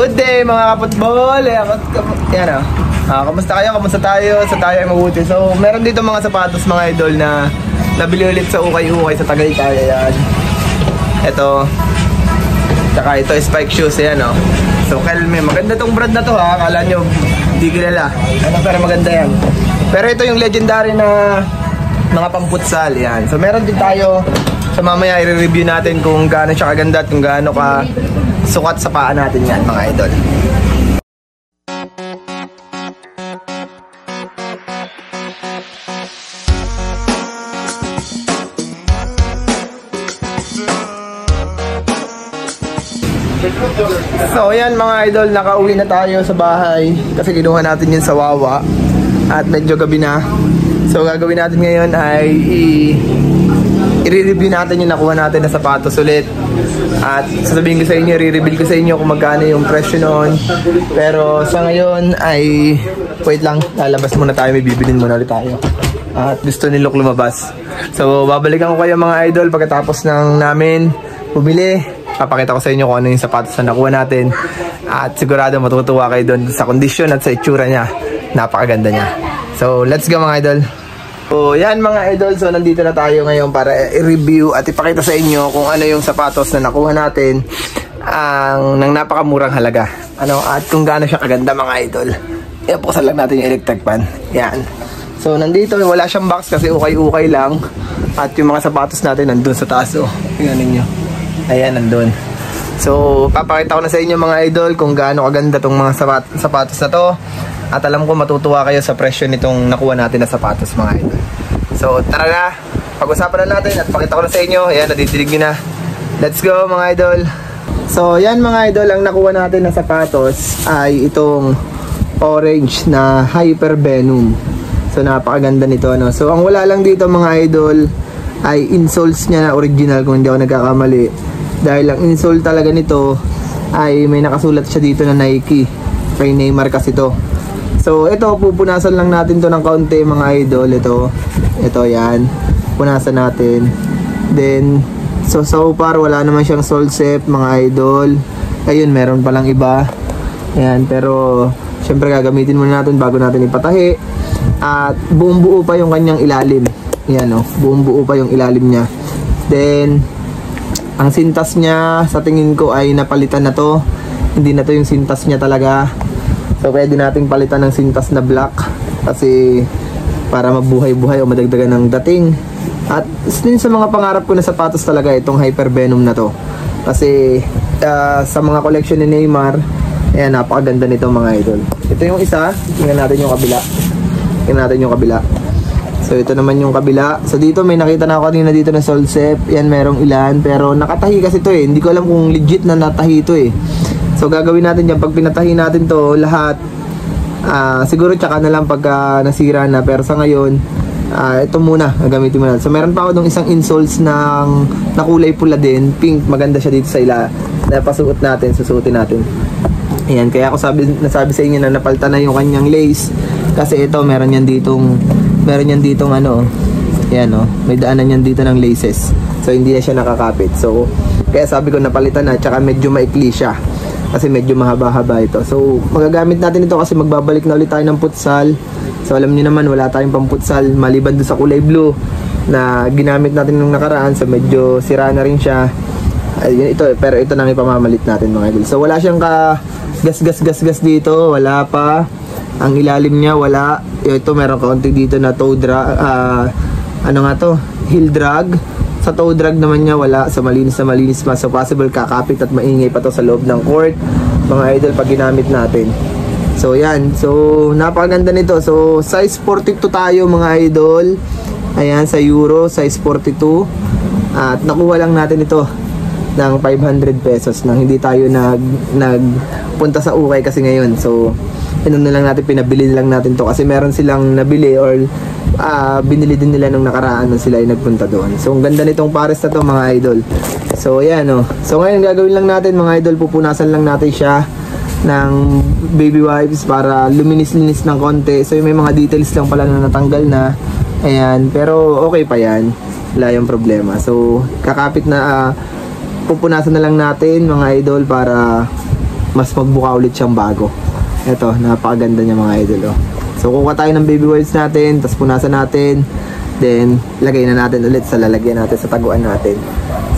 Good day mga kaputbol. Yan o. Kamusta kayo? Kamusta tayo? Sa tayo ay mabuti. So meron dito mga sapatos mga idol na nabili ulit sa ukay-ukay sa Tagaytay. Ayan. Ito. Tsaka ito spike shoes. Ayan o. So Kelme. Maganda tong brand na to ha. Akala nyo hindi kilala. Pero maganda yan. Pero ito yung legendary na mga pamputsal. Ayan. So meron din tayo. So mamaya i-review natin kung gaano siya kaganda at kung gaano ka sukat sa paa natin yan mga idol. So yan mga idol, nakauwi na tayo sa bahay kasi kinuha natin yun sa Wawa at medyo gabi na. So gagawin natin ngayon ay i-review natin yung nakuha natin na sapatos ulit. At sasabihin ko sa inyo, i-reveal ko sa inyo kung magkano yung presyo noon. Pero sa ngayon ay, wait lang, lalabas muna tayo, may bibilin muna ulit tayo. At gusto ni Luke lumabas. So babalikan ko kayo mga idol pagkatapos ng namin bumili. Papakita ko sa inyo kung ano yung sapatos na nakuha natin. At sigurado matutuwa kayo doon sa kondisyon at sa itsura niya. Napakaganda niya. So let's go mga idol. So yan mga idol, so nandito na tayo ngayon para i-review at ipakita sa inyo kung ano yung sapatos na nakuha natin ng napakamurang halaga. At kung gaano siya kaganda mga idol. Ipukusan lang natin yung electric fan. Yan. So nandito, wala siyang box kasi ukay-ukay lang. At yung mga sapatos natin nandun sa taas. Tingnan ninyo. Ayan, nandun. So papakita ko na sa inyo mga idol kung gaano kaganda tong mga sapatos na to. At alam ko matutuwa kayo sa presyo nitong nakuha natin na sapatos mga idol. So tara na, pag-usapan na natin at pakita ko na sa inyo. Ayan, nadidilig nyo na. Let's go mga idol. So yan mga idol, ang nakuha natin na sapatos ay itong orange na Hyper Venom. So napakaganda nito. So ang wala lang dito mga idol ay insoles niya na original kung hindi ako nagkakamali. Dahil ang insole talaga nito ay may nakasulat siya dito na Nike. Kay Neymar kasi to. So ito, pupunasan lang natin to ng kaunti mga idol. Ito yan, punasan natin. Then so far wala naman siyang sole set mga idol. Ayun, meron palang iba. Ayan, pero syempre gagamitin muna natin bago natin ipatahi. At buong buo pa yung kanyang ilalim. Ayan buong buo pa yung ilalim niya. Then ang sintas niya sa tingin ko ay napalitan na to. Hindi na to yung sintas niya talaga. So pwede nating palitan ng sintas na black kasi para mabuhay-buhay o madagdagan ng dating. At din sa mga pangarap ko na sapatos talaga itong Hyper Venom na to. Kasi sa mga collection ni Neymar, ayan, napakaganda nito mga idol. Ito yung isa, tingnan natin yung kabila. Tingnan natin yung kabila. So ito naman yung kabila. So dito may nakita na ako kanina dito na sole set. Yan, merong ilan pero nakatahi kasi to Hindi ko alam kung legit na natahi to So gagawin natin yan, pag pinatahi natin to lahat, siguro tsaka na lang pagka nasira na. Pero sa ngayon, ito muna, gagamitin mo na. So meron pa ako dong isang insoles na kulay pula din, pink, maganda siya dito sa napasuot natin, susuotin natin. Ayan, kaya ako nasabi sa inyo na napalitan na yung kanyang lace. Kasi ito, meron yan ditong ayan may daanan yan dito ng laces. So hindi na siya nakakapit. So kaya sabi ko napalitan na, tsaka medyo maikli siya. Kasi medyo mahaba-haba ito. So magagamit natin ito kasi magbabalik na ulit tayo ng futsal. So alam niyo naman wala tayong pamputsal maliban doon sa kulay blue na ginamit natin nung nakaraan. So medyo sira na rin siya. Ito, pero ito na may pamamalit natin mga idol. So wala siyang gas dito. Wala pa. Ang ilalim niya wala. Ito meron kaunti dito na toe drag. Heel drag. Sa toe drag naman niya wala, sa malinis pa. So possible kakapit at maingay pa to sa loob ng court mga idol pag ginamit natin. So yan, so napakaganda nito. So size 42 tayo mga idol. Ayan, sa Euro size 42. At nakuha lang natin ito ng 500 pesos nang hindi tayo nagpunta sa ukay kasi ngayon. So pinabili lang natin to kasi meron silang nabili or binili din nila nung nakaraan nung sila ay nagpunta doon. So ang ganda nitong pares na to mga idol. So ayan So ngayon gagawin lang natin mga idol, pupunasan lang natin siya ng baby wipes para luminis-linis ng konti. So may mga details lang pala na natanggal na. Ayan, pero okay pa yan. Wala yung problema. So kakapit na pupunasan na lang natin mga idol para mas magbuka ulit siyang bago. Ito, napakaganda niya mga idol. Oh. So kukuha tayo ng baby wipes natin, tapos punasan natin, then lagay na natin ulit sa lalagyan natin sa taguan natin.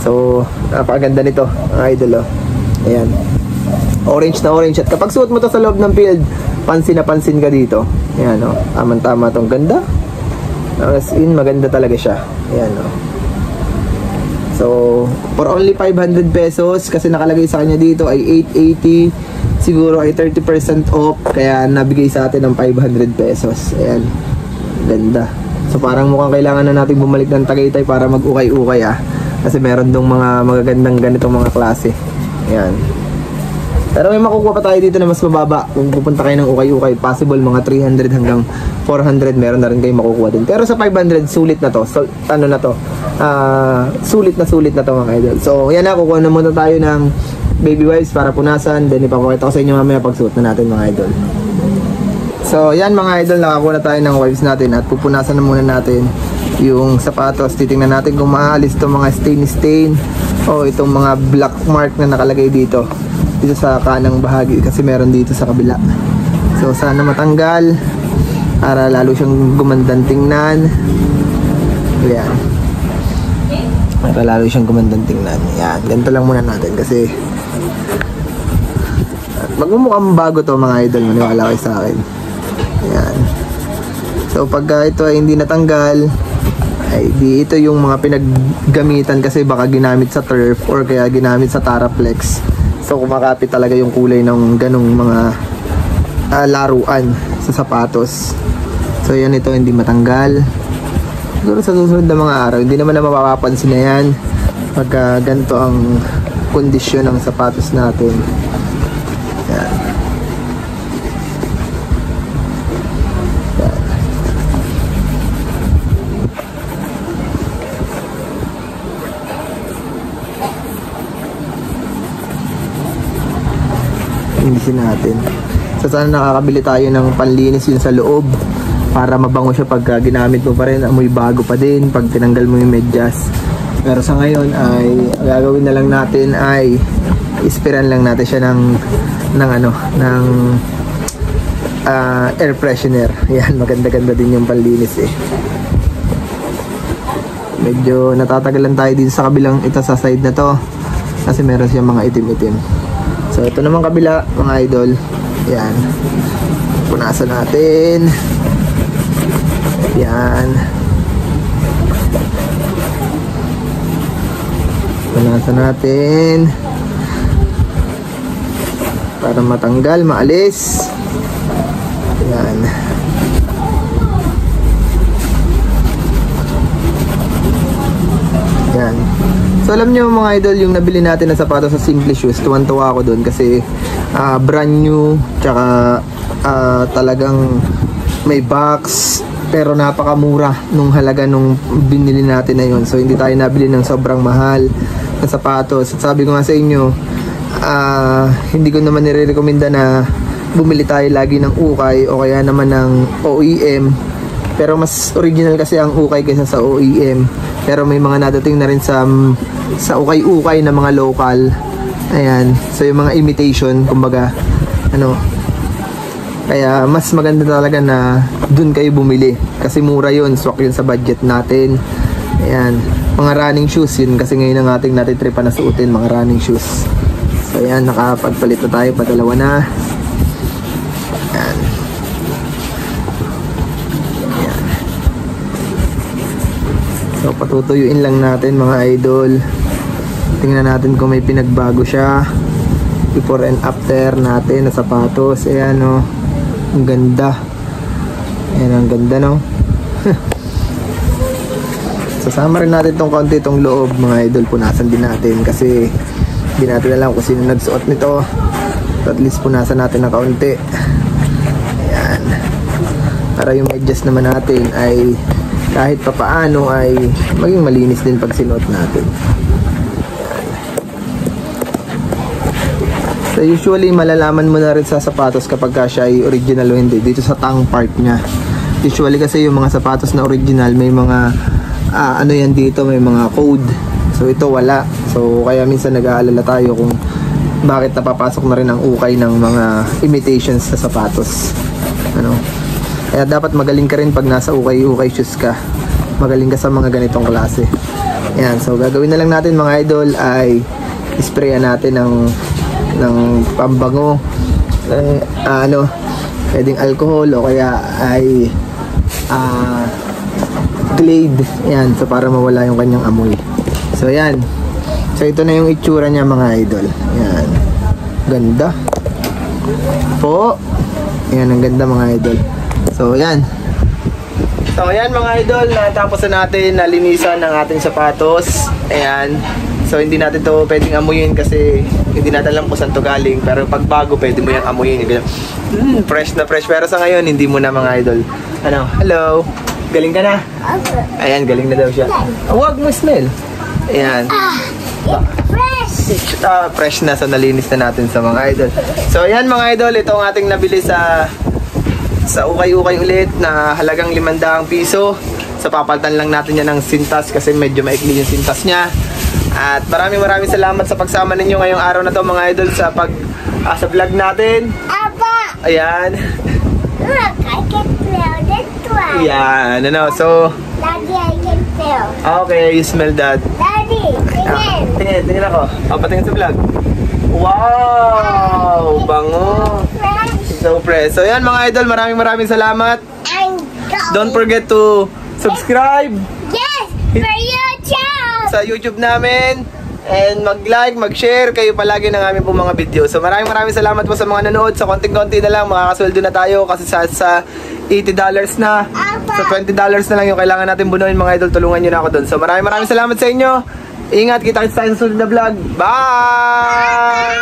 So napakaganda nito mga idol. Oh. Ayan, orange na orange, at kapag suot mo to sa loob ng field, pansin na pansin ka dito. Ayan, oh. Tama tong ganda. As in, maganda talaga siya. Ayan, oh. So for only 500 pesos, kasi nakalagay sa kanya dito ay 880, siguro ay 30% off, kaya nabigay sa atin ng 500 pesos. Ayan, ganda. So parang mukhang kailangan na natin bumalik ng Tagaytay para mag-ukay-ukay kasi meron dong mga magagandang ganitong mga klase. Ayan. Pero may makukuha pa tayo dito na mas mababa. Kung pupunta kayo ng ukay-ukay, possible mga 300 hanggang 400, meron na rin kayo makukuha din. Pero sa 500, sulit na to. So, ano na to? Sulit na to mga idol. So yan na, kukuha na muna tayo ng baby wipes para punasan, then ipapakita ko sa inyo mamaya pagsuot na natin mga idol. So yan mga idol, nakakuha na tayo ng wipes natin at pupunasan na muna natin yung sapatos. Titingnan natin kung maaalis itong mga stain o itong mga black mark na nakalagay dito sa kanang bahagi, kasi meron dito sa kabila. So sana matanggal para lalo siyang gumandang tingnan. Yan, para lalo siyang gumandang tingnan. Yan, ganito lang muna natin kasi magmumukhang bago to mga idol, maniwala kayo sa akin. Ayan. So pagka ito ay hindi natanggal, ay di ito yung mga pinaggamitan, kasi baka ginamit sa turf or kaya ginamit sa Taraplex. So kumakapit talaga yung kulay ng ganong mga laruan sa sapatos. So yan, ito hindi matanggal. Siguro sa susunod na mga araw, hindi naman na mapapansin na yan pagka ganito ang kondisyon ng sapatos natin. Yan. Yan. Inisin natin. So sana nakakabili tayo ng panlinis yun sa loob para mabango siya pagka ginamit mo pa rin, amoy bago pa din pag tinanggal mo yung medyas. Pero sa ngayon ay gagawin na lang natin ay ispiran lang natin siya ng air freshener. Yan, maganda-ganda din yung panlinis eh. Medyo natatagalan tayo din sa kabilang, ito sa side na to kasi meron siyang mga itim-itim. So ito naman kabila mga idol. Yan, punasan natin. Yan, punasan natin para matanggal, maalis. Yan. Yan. So alam nyo mga idol, yung nabili natin na sapatos sa Simple Shoes, tuwan-tuwa ako doon kasi brand new, tsaka talagang may box, pero napakamura nung halaga nung binili natin na yun. So hindi tayo nabili ng sobrang mahal na sapatos. At sabi ko nga sa inyo, hindi ko naman nire-recommenda na bumili tayo lagi ng ukay o kaya naman ng OEM, pero mas original kasi ang ukay kaysa sa OEM. Pero may mga nadating na rin sa ukay-ukay na mga local. Ayan, so yung mga imitation, kumbaga kaya mas maganda talaga na dun kayo bumili kasi mura yun, swak yun sa budget natin. Ayan, mga running shoes yun kasi ngayon ang ating natitripan na suotin, mga running shoes. So ayan, nakapagpalit na tayo, padalawa na. Ayan. Ayan. So patutuyuin lang natin mga idol. Tingnan natin kung may pinagbago siya before and after natin na sapatos. Ayan o, ang ganda. Ayan, ang ganda no. Sasama rin natin tong konti itong loob mga idol, punasan din natin kasi hindi natin alam kung sino nagsuot nito. So at least punasan natin ng kaunti. Ayan, para yung medyas naman natin ay kahit papaano ay maging malinis din pag sinuot natin. So usually malalaman mo na rin sa sapatos kapag siya ay original o hindi dito sa tongue part niya. Usually kasi yung mga sapatos na original may mga ano yan dito, may mga code. So ito wala. So kaya minsan nag-aalala tayo kung bakit napapasok na rin ang ukay ng mga imitations sa sapatos. Ano? Kaya dapat magaling ka rin pag nasa ukay-ukay shoes ka. Magaling ka sa mga ganitong klase. Ayan, so gagawin na lang natin mga idol ay sprayan natin ng pambango. Pwedeng alcohol o kaya ay Glade. Ayan, so para mawala yung kanyang amoy. So ayan. So ito na yung itsura niya mga idol. Ayan. Ganda. Po. Ayan, ang ganda mga idol. So ayan. So ayan mga idol, natapos na natin nalinisan ng ating sapatos. Ayan. So hindi natin to pwedeng amuyin kasi hindi natin alam kung saan to galing. Pero pag bago pwede mo yung amuyin. Fresh na fresh. Pero sa ngayon hindi mo na mga idol. Ano? Hello? Galing ka na? Ayan, galing na daw siya. Huwag mo smell. Ayan. Fresh na, so nalinis na natin sa mga idol. So ayan mga idol, ito ang ating nabili sa ukay-ukay ulit na halagang 500 piso. So papalitan lang natin yan ng sintas kasi medyo maikli yung sintas niya. At maraming salamat sa pagsama ninyo ngayong araw na to mga idol sa sa vlog natin. Ayan. Look, I can smell this one. Yan, so Daddy, I can smell. okay, you smell that. Daddy, tingin. Tingin ako. Patingin sa vlog. Wow! Bango! Fresh So fresh. So yan mga idol, maraming salamat. and go. Don't forget to subscribe Yes, for YouTube. sa YouTube namin. And mag-like, mag-share kayo palagi ng aming pong mga video. So maraming salamat po sa mga nanood. Sa konting-konti na lang, makakasweldo na tayo kasi sa $80 na. So $20 na lang yung kailangan natin bunuin mga idol. Tulungan nyo na ako doon. So maraming salamat sa inyo. Ingat, kita-kits tayo sa susunod na vlog. Bye!